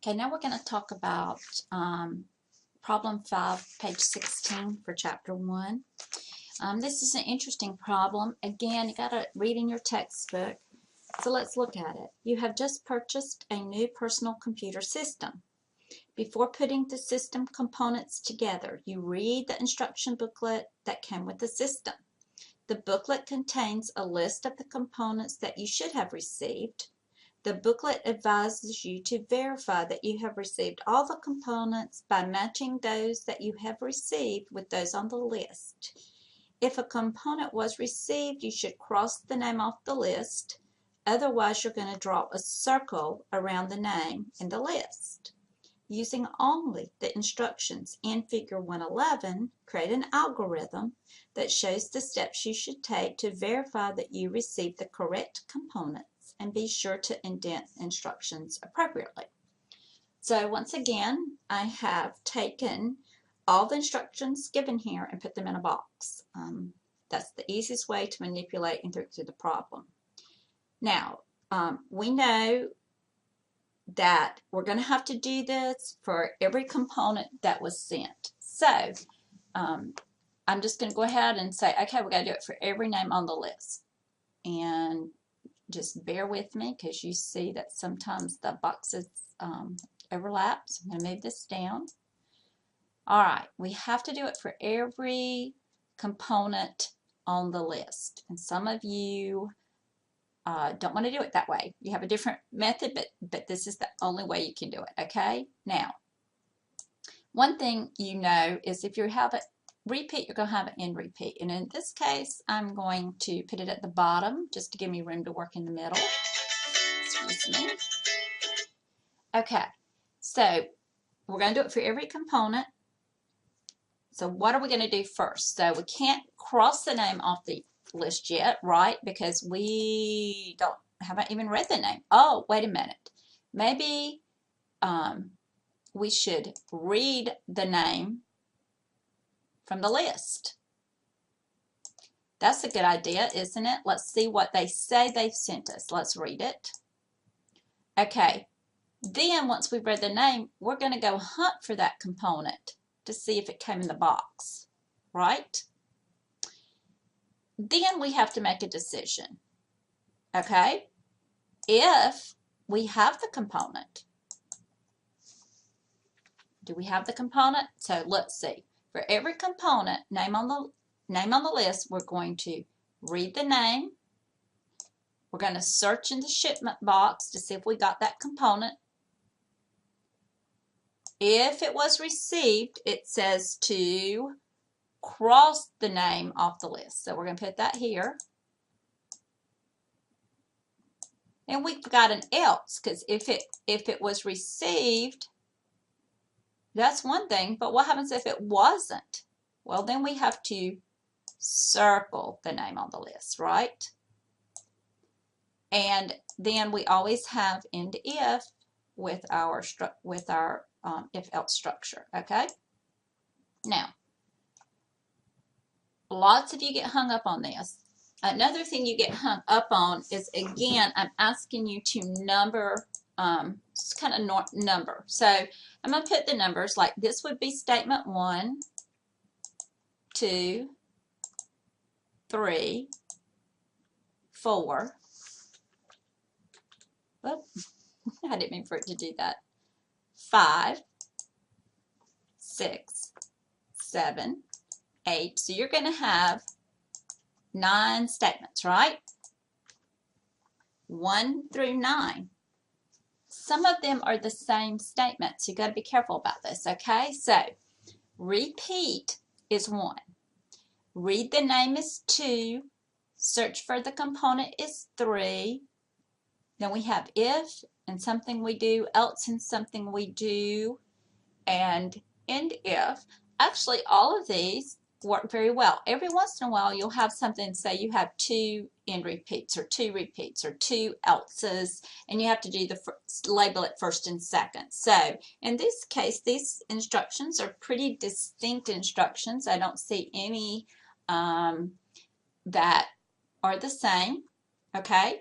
Okay, now we're going to talk about problem 5, page 16 for chapter 1. This is an interesting problem. Again, you got to read in your textbook. So let's look at it. You have just purchased a new personal computer system. Before putting the system components together, you read the instruction booklet that came with the system. The booklet contains a list of the components that you should have received. The booklet advises you to verify that you have received all the components by matching those that you have received with those on the list. If a component was received, you should cross the name off the list. Otherwise, you're going to draw a circle around the name in the list. Using only the instructions in Figure 111, create an algorithm that shows the steps you should take to verify that you received the correct components, and be sure to indent instructions appropriately. So once again, I have taken all the instructions given here and put them in a box. That's the easiest way to manipulate and think through the problem. Now, we know that we're going to have to do this for every component that was sent. So I'm just going to go ahead and say, okay, we're going to do it for every name on the list. And just bear with me because you see that sometimes the boxes overlap. So I'm going to move this down. All right, we have to do it for every component on the list. And some of you don't want to do it that way. You have a different method, but this is the only way you can do it, okay? Now, one thing you know is if you have a repeat, you're going to have an end repeat. And in this case, I'm going to put it at the bottom just to give me room to work in the middle. Excuse me. Okay, so we're going to do it for every component. So what are we going to do first? So we can't cross the name off the list yet, right? Because we haven't even read the name. Oh, wait a minute. Maybe we should read the name from the list. That's a good idea, isn't it? Let's see what they say they've sent us. Let's read it. Okay. Then once we've read the name, we're going to go hunt for that component to see if it came in the box, right? Then we have to make a decision, okay? If we have the component, do we have the component? So let's see. For every component, name on the list, we're going to read the name. We're going to search in the shipment box to see if we got that component. If it was received, it says to cross the name off the list. So we're going to put that here. And we've got an else, because if it was received, that's one thing, but what happens if it wasn't? Well, then we have to circle the name on the list, right? And then we always have end if with our if-else structure, okay? Now, lots of you get hung up on this. Another thing you get hung up on is, again, I'm asking you to number, just kind of number. So I'm going to put the numbers like this would be statement 1, 2, 3, 4. Well, I didn't mean for it to do that. 5, 6, 7, 8. So you're going to have 9 statements, right? 1 through 9. Some of them are the same statements. You've got to be careful about this, okay? So, repeat is 1. Read the name is 2. Search for the component is 3. Then we have if and something we do, else and something we do, and end if. Actually, all of these work very well. Every once in a while, you'll have something, say you have 2 end repeats or 2 repeats or 2 else's, and you have to do label it first and second. So in this case, these instructions are pretty distinct instructions. I don't see any that are the same, okay?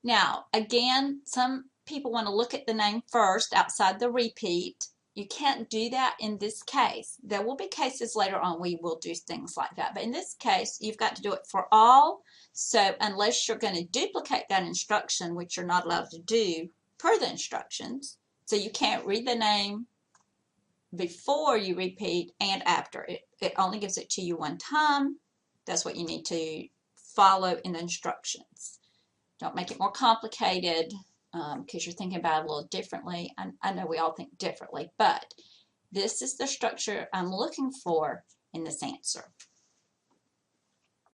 Now, again, some people want to look at the name first outside the repeat. You can't do that in this case. There will be cases later on we will do things like that. But in this case, you've got to do it for all. So unless you're going to duplicate that instruction, which you're not allowed to do per the instructions, so you can't read the name before you repeat and after. It only gives it to you one time. That's what you need to follow in the instructions. Don't make it more complicated, because you're thinking about it a little differently. I know we all think differently, but this is the structure I'm looking for in this answer.